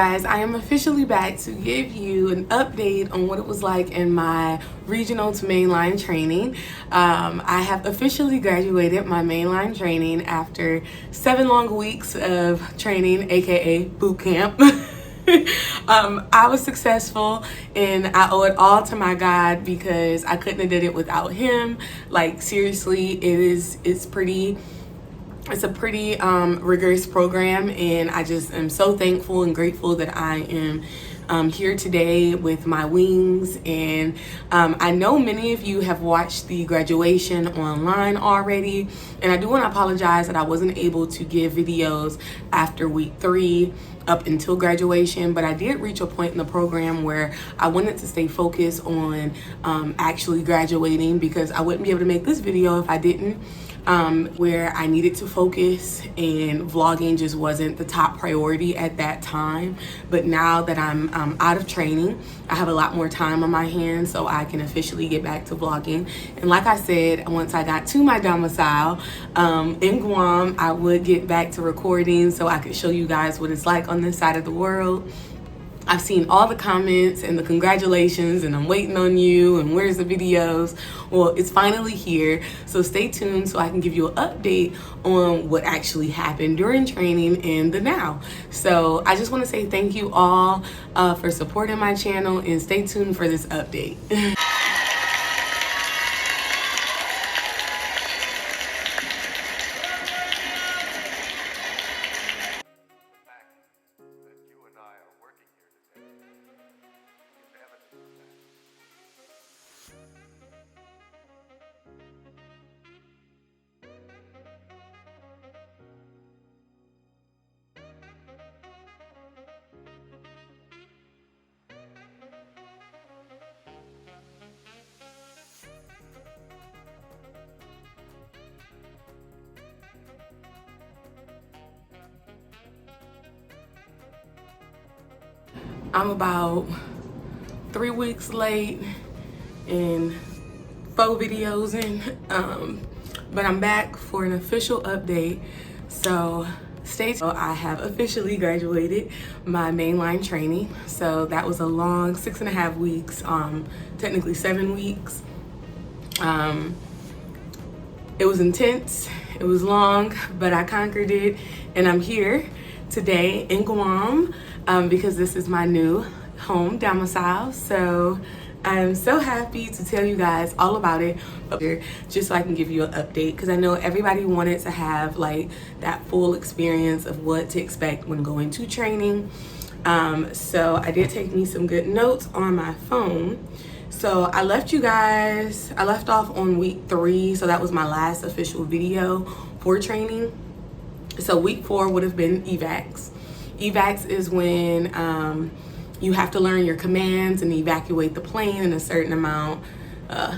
guys, I am officially back to give you an update on what it was like in my regional to mainline training. I have officially graduated my mainline training after 7 long weeks of training, aka boot camp. I was successful and I owe it all to my God because I couldn't have did it without him. Like seriously, it's a pretty rigorous program, and I just am so thankful and grateful that I am here today with my wings. And I know many of you have watched the graduation online already, and I do want to apologize that I wasn't able to give videos after week 3 up until graduation, but I did reach a point in the program where I wanted to stay focused on actually graduating, because I wouldn't be able to make this video if I didn't. Where I needed to focus, and vlogging just wasn't the top priority at that time. But now that I'm out of training, I have a lot more time on my hands, so I can officially get back to vlogging. And like I said, once I got to my domicile in Guam, I would get back to recording so I could show you guys what it's like on this side of the world. I've seen all the comments and the congratulations, and I'm waiting on you, and where's the videos? Well, it's finally here, so stay tuned so I can give you an update on what actually happened during training and the now. So I just want to say thank you all for supporting my channel, and stay tuned for this update. I'm about 3 weeks late and 4 videos in, but I'm back for an official update, so stay tuned. I have officially graduated my mainline training, so that was a long 6.5 weeks, technically 7 weeks. It was intense, it was long, but I conquered it, and I'm here today in Guam because this is my new home domicile. So I'm so happy to tell you guys all about it, just so I can give you an update, because I know everybody wanted to have like that full experience of what to expect when going to training. So I did take me some good notes on my phone. So I left off on week 3, so that was my last official video for training. So week 4 would have been evacs. Evacs is when you have to learn your commands and evacuate the plane in a certain amount.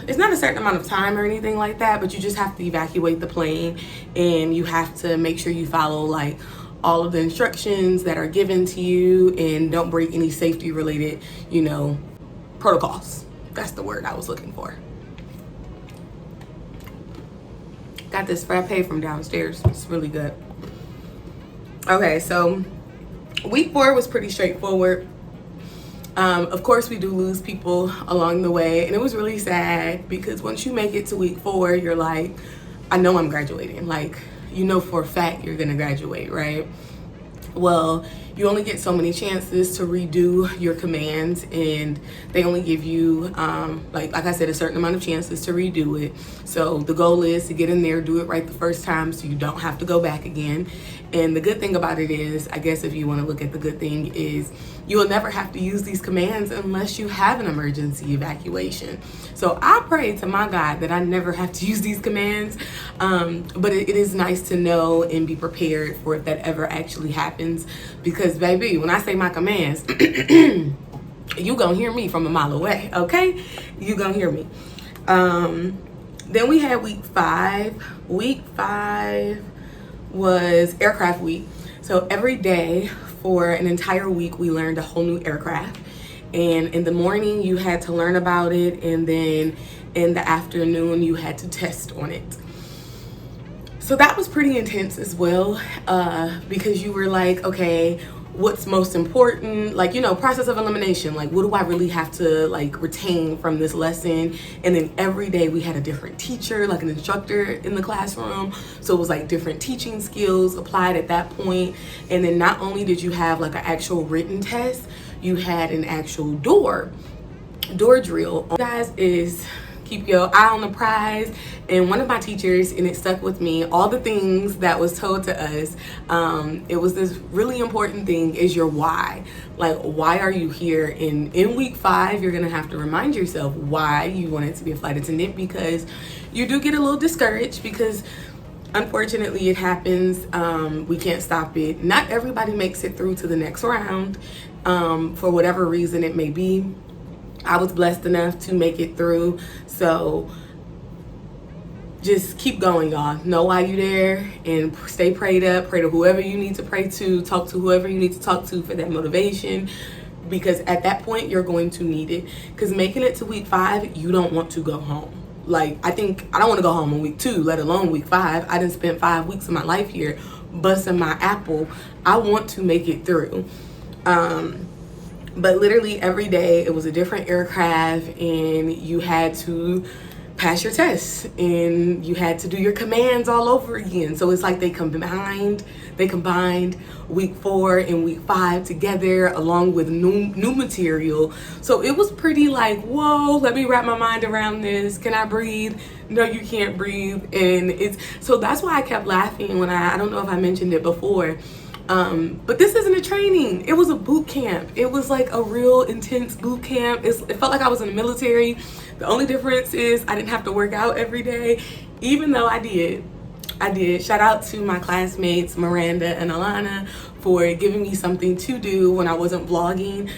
It's not a certain amount of time or anything like that, but you just have to evacuate the plane, and you have to make sure you follow like all of the instructions that are given to you, and don't break any safety related, protocols. That's the word I was looking for. Got this frappe from downstairs. It's really good. Okay, so week 4 was pretty straightforward. Of course, we do lose people along the way, and it was really sad because once you make it to week 4, you're like, I know I'm graduating. Like, for a fact you're gonna graduate, right? Well, you only get so many chances to redo your commands, and they only give you, like I said, a certain amount of chances to redo it. So the goal is to get in there, do it right the first time, so you don't have to go back again. And the good thing about it is, I guess if you want to look at the good thing, is you will never have to use these commands unless you have an emergency evacuation. So I pray to my God that I never have to use these commands, but it is nice to know and be prepared for if that ever actually happens, because baby, when I say my commands, you gonna hear me from a mile away, okay? You gonna hear me. Then we had week 5. Week 5 was aircraft week. So every day for an entire week, we learned a whole new aircraft. And in the morning, you had to learn about it, and then in the afternoon, you had to test on it. So that was pretty intense as well, because you were like, okay, what's most important, like, you know, process of elimination, like what do I really have to like retain from this lesson. And then every day we had a different teacher, like an instructor in the classroom, so it was like different teaching skills applied at that point. And then not only did you have like an actual written test, you had an actual door drill. Guys, is keep your eye on the prize. And one of my teachers, and it stuck with me, all the things that was told to us, it was this really important thing, is your why. Like, why are you here? And in week 5, you're gonna have to remind yourself why you wanted to be a flight attendant, because you do get a little discouraged, because unfortunately it happens. We can't stop it. Not everybody makes it through to the next round, for whatever reason it may be. I was blessed enough to make it through. So just keep going, y'all. Know why you there, and stay prayed up. Pray to whoever you need to pray to. Talk to whoever you need to talk to for that motivation, because at that point you're going to need it. Because making it to week 5, you don't want to go home. Like, I don't want to go home in week 2, let alone week 5. I didn't spend 5 weeks of my life here busting my apple. I want to make it through. But literally every day it was a different aircraft, and you had to pass your tests, and you had to do your commands all over again. So it's like they combined week 4 and week 5 together, along with new material. So it was pretty like, whoa, let me wrap my mind around this. Can I breathe? No, you can't breathe. And so that's why I kept laughing when I don't know if I mentioned it before. But this isn't a training. It was a boot camp. It was like a real intense boot camp. It felt like I was in the military. The only difference is I didn't have to work out every day, even though I did. Shout out to my classmates, Miranda and Alana, for giving me something to do when I wasn't vlogging.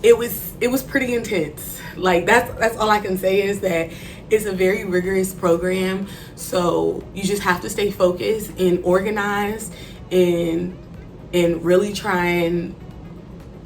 It was pretty intense. Like, that's all I can say, is that it's a very rigorous program. So you just have to stay focused and organized, and really try and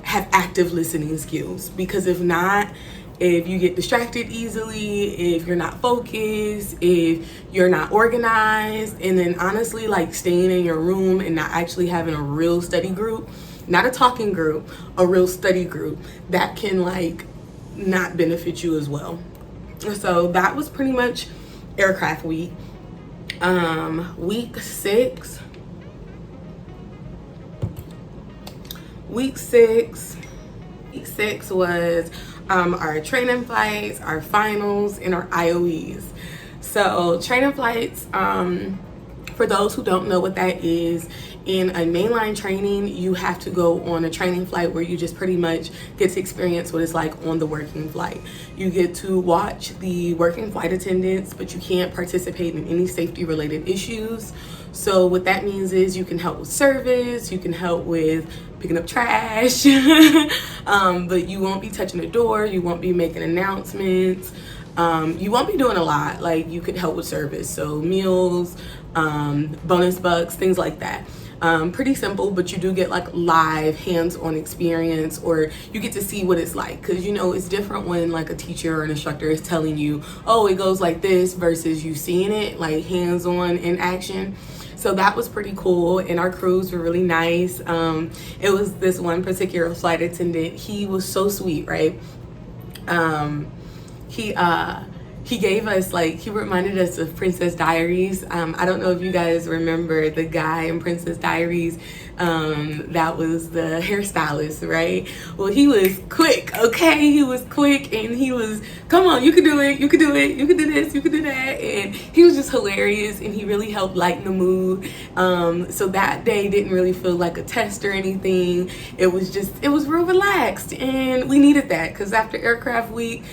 have active listening skills. Because if not, if you get distracted easily, if you're not focused, if you're not organized, and then honestly, like, staying in your room and not actually having a real study group, not a talking group, a real study group, that can like not benefit you as well. So that was pretty much aircraft week. Week 6 was our training flights, our finals, and our IOEs. So training flights, for those who don't know what that is, in a mainline training, you have to go on a training flight where you just pretty much get to experience what it's like on the working flight. You get to watch the working flight attendants, but you can't participate in any safety related issues. So what that means is you can help with service, you can help with picking up trash, but you won't be touching the door, you won't be making announcements, you won't be doing a lot. Like, you could help with service, so meals, bonus bucks, things like that. Pretty simple, but you do get like live hands-on experience, or you get to see what it's like, because you know it's different when like a teacher or an instructor is telling you, oh, it goes like this, versus you seeing it like hands-on in action. So that was pretty cool, and our crews were really nice. It was this one particular flight attendant. He was so sweet, right? He gave us, like, he reminded us of Princess Diaries. I don't know if you guys remember the guy in Princess Diaries that was the hairstylist, right? Well, he was quick, okay? He was quick, and he was, come on, you can do it, you can do it, you can do this, you can do that. And he was just hilarious, and he really helped lighten the mood. So that day didn't really feel like a test or anything. It was real relaxed, and we needed that, because after aircraft week,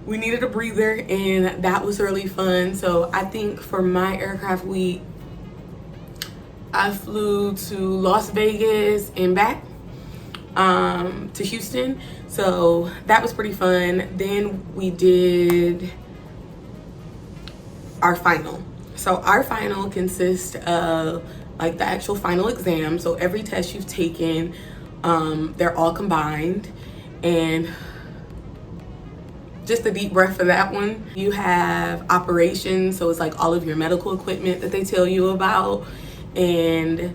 we needed a breather, and that was really fun. So I think for my aircraft week, I flew to Las Vegas and back to Houston. So that was pretty fun. Then we did our final. So our final consists of like the actual final exam. So every test you've taken, they're all combined. And just a deep breath for that one. You have operations, so it's like all of your medical equipment that they tell you about. And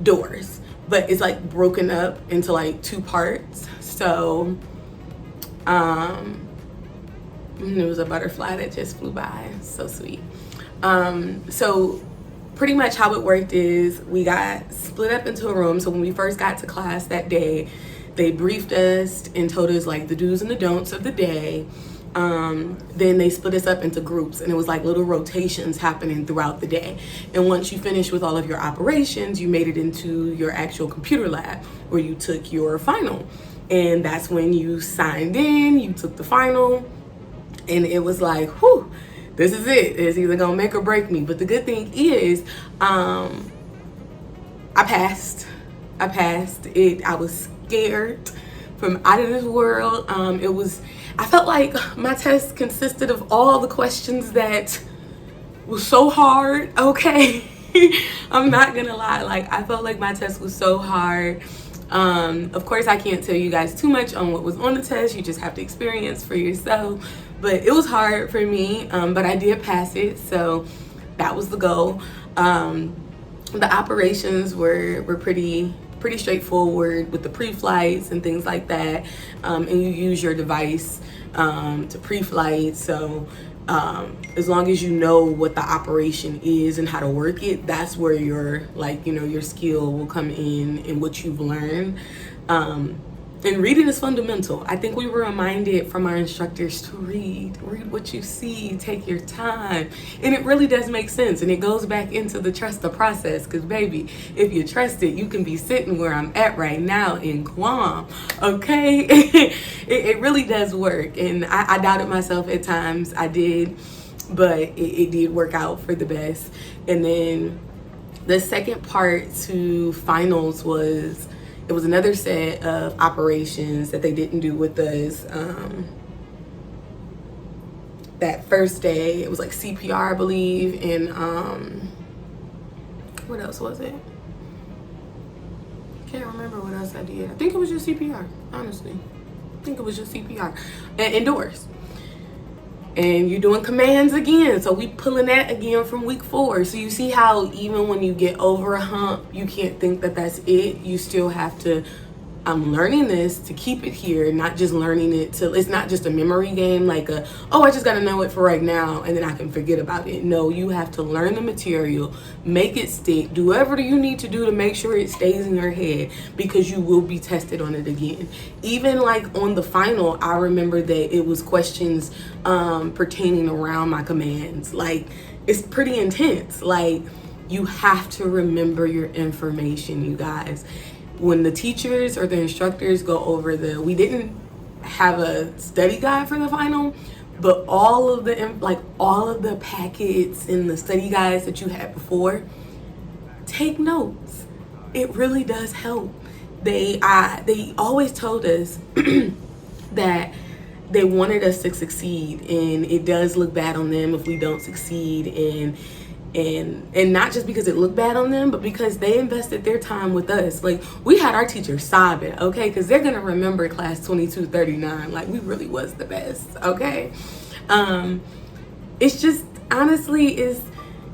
doors, but it's like broken up into like 2 parts. So it was a butterfly that just flew by, so sweet. So pretty much how it worked is we got split up into a room. So when we first got to class that day, they briefed us and told us like the do's and the don'ts of the day. Then they split us up into groups, and it was like little rotations happening throughout the day. And once you finished with all of your operations, you made it into your actual computer lab where you took your final. And that's when you signed in, you took the final, and it was like, whew, this is it. It's either gonna make or break me. But the good thing is, I passed. I was scared from out of this world. I felt like my test consisted of all the questions that was so hard, okay? I'm not gonna lie, like I felt like my test was so hard. Of course I can't tell you guys too much on what was on the test, you just have to experience for yourself. But it was hard for me, but I did pass it, so that was the goal. The operations were pretty straightforward with the pre-flights and things like that, and you use your device to pre-flight. So as long as you know what the operation is and how to work it, that's where your your skill will come in and what you've learned. And reading is fundamental. I think we were reminded from our instructors to read what you see, take your time. And it really does make sense. And it goes back into the trust the process, because baby, if you trust it, you can be sitting where I'm at right now in Guam, okay? It really does work. And I doubted myself at times, I did, but it did work out for the best. And then the second part to finals was, it was another set of operations that they didn't do with us that first day. It was like CPR, I believe, and what else was it? Can't remember what else I did. I think it was just CPR, honestly. I think it was just CPR. And indoors. And you're doing commands again. So we pulling that again from week 4. So you see how even when you get over a hump, you can't think that that's it. You still have to, I'm learning this to keep it here, not just learning it till it's not just a memory game, like I just got to know it for right now and then I can forget about it. No, you have to learn the material, make it stick, do whatever you need to do to make sure it stays in your head, because you will be tested on it again. Even like on the final, I remember that it was questions pertaining around my commands. Like, it's pretty intense. Like, you have to remember your information, you guys. When the teachers or the instructors go over we didn't have a study guide for the final, but all of the packets and the study guides that you had before, take notes. It really does help. They always told us that they wanted us to succeed, and it does look bad on them if we don't succeed, and not just because it looked bad on them, but because they invested their time with us. Like, we had our teachers sobbing, okay, because they're gonna remember class 2239. Like, we really was the best, okay? It's just, honestly,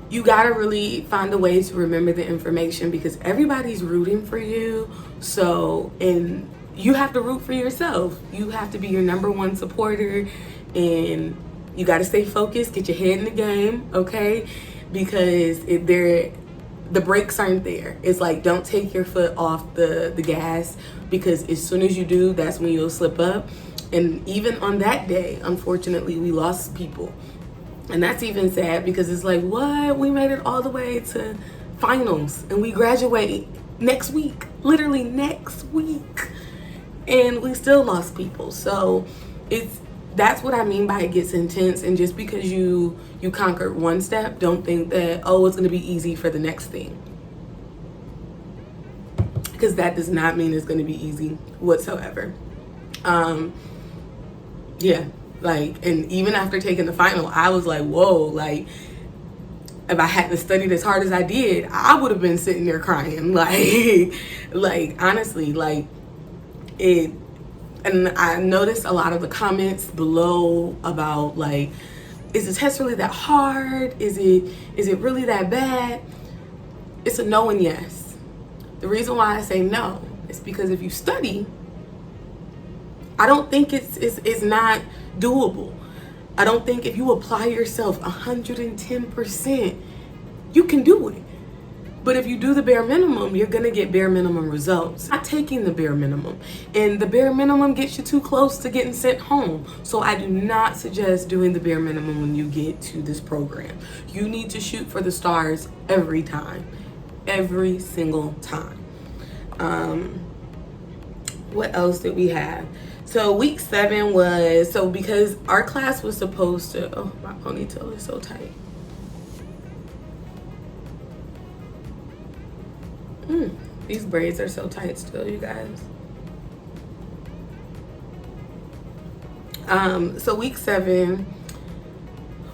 you gotta really find a way to remember the information, because everybody's rooting for you. So, and you have to root for yourself. You have to be your #1 supporter, and you gotta stay focused, get your head in the game, okay? Because the brakes aren't there. It's like, don't take your foot off the gas, because as soon as you do, that's when you'll slip up. And even on that day, unfortunately, we lost people. And that's even sad, because it's like, what? We made it all the way to finals and we graduate next week, literally next week, and we still lost people. So that's what I mean by it gets intense. And just because you conquered one step, don't think that, oh, it's going to be easy for the next thing, because that does not mean it's going to be easy whatsoever. Yeah, like, and even after taking the final, I was like, whoa, like, if I hadn't studied as hard as I did, I would have been sitting there crying. Like honestly, like it. And I noticed a lot of the comments below about, like, is the test really that hard? Is it really that bad? It's a no and yes. The reason why I say no is because if you study, I don't think it's not doable. I don't think if you apply yourself 110%, you can do it. But if you do the bare minimum, you're gonna get bare minimum results. Not taking the bare minimum. And the bare minimum gets you too close to getting sent home. So I do not suggest doing the bare minimum when you get to this program. You need to shoot for the stars every time. Every single time. What else did we have? So week 7 was, so because our class was supposed to, oh, my ponytail is so tight. These braids are so tight still, you guys. So week 7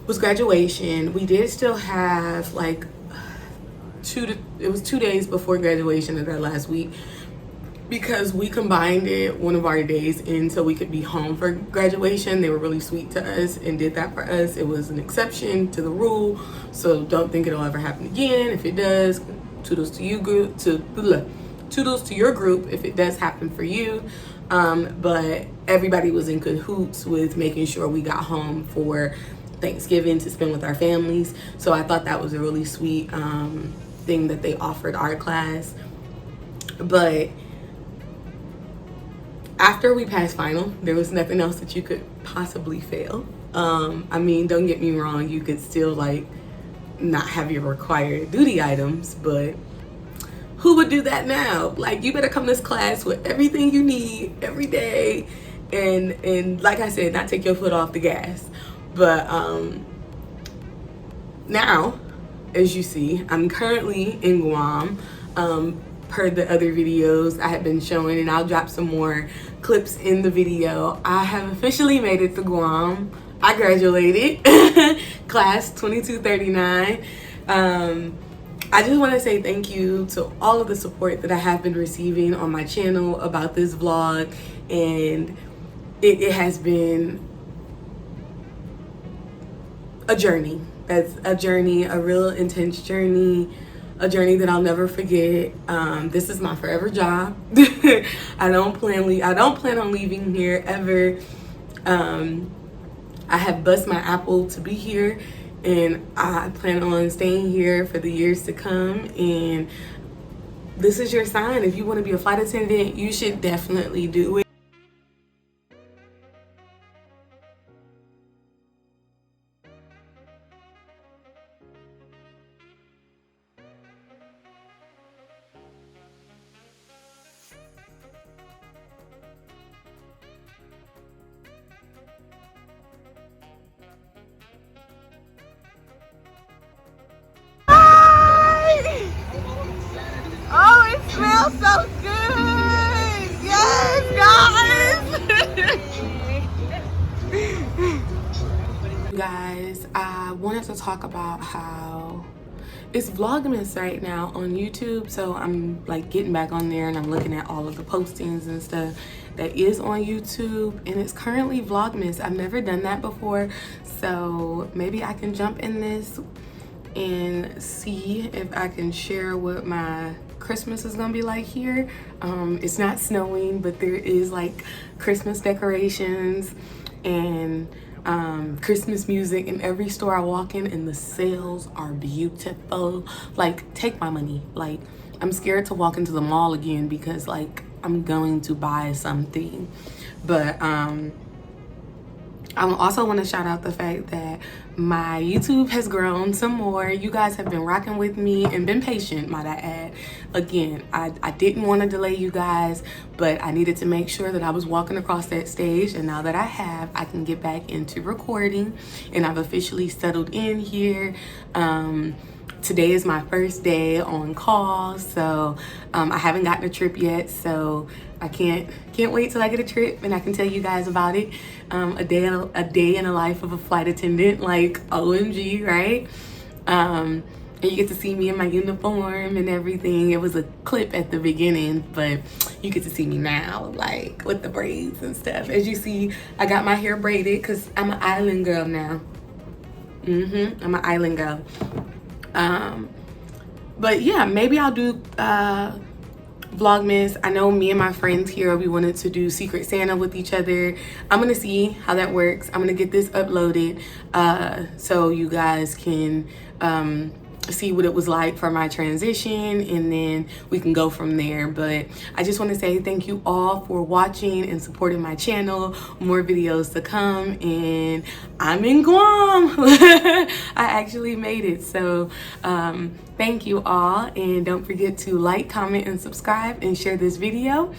was graduation. We did still have like it was 2 days before graduation of that last week, because we combined it one of our days in so we could be home for graduation. They were really sweet to us and did that for us. It was an exception to the rule, so don't think it'll ever happen again. If it does, toodles to you group, toodles to your group if it does happen for you. But everybody was in cahoots with making sure we got home for Thanksgiving to spend with our families. So I thought that was a really sweet thing that they offered our class. But after we passed final, there was nothing else that you could possibly fail. I mean, don't get me wrong, you could still like not have your required duty items, but who would do that now? Like, you better come to this class with everything you need every day, and like I said, not take your foot off the gas. But now, as you see, I'm currently in Guam. Per the other videos I have been showing, and I'll drop some more clips in the video, I have officially made it to Guam. I graduated, class 2239. I just want to say thank you to all of the support that I have been receiving on my channel about this vlog, and it has been a journey. That's a journey, a real intense journey, a journey that I'll never forget. This is my forever job. I don't plan on leaving here ever. I have bust my apple to be here, and I plan on staying here for the years to come. And this is your sign. If you want to be a flight attendant, you should definitely do it. Oh, it smells so good! Yes, guys! You guys, I wanted to talk about how it's Vlogmas right now on YouTube. So I'm like getting back on there, and I'm looking at all of the postings and stuff that is on YouTube, and it's currently Vlogmas. I've never done that before, so maybe I can jump in this and see if I can share what my Christmas is gonna be like here. It's not snowing, but there is like Christmas decorations and Christmas music in every store I walk in, and the sales are beautiful. Like, take my money. Like, I'm scared to walk into the mall again because like I'm going to buy something. But I also want to shout out the fact that my YouTube has grown some more. You guys have been rocking with me and been patient, might I add. Again, I didn't want to delay you guys, but I needed to make sure that I was walking across that stage. And now that I have, I can get back into recording, and I've officially settled in here. Today is my first day on call, so I haven't gotten a trip yet, so I can't wait till I get a trip and I can tell you guys about it. A day in the life of a flight attendant, like OMG, right? And you get to see me in my uniform and everything. It was a clip at the beginning, but you get to see me now, like with the braids and stuff. As you see, I got my hair braided because I'm an island girl now. I'm an island girl. But yeah, maybe I'll do Vlogmas. I know me and my friends here, we wanted to do Secret Santa with each other. I'm gonna see how that works. I'm gonna get this uploaded so you guys can see what it was like for my transition, and then we can go from there. But I just want to say thank you all for watching and supporting my channel. More videos to come, and I'm in Guam. I actually made it. So thank you all, and don't forget to like, comment, and subscribe, and share this video.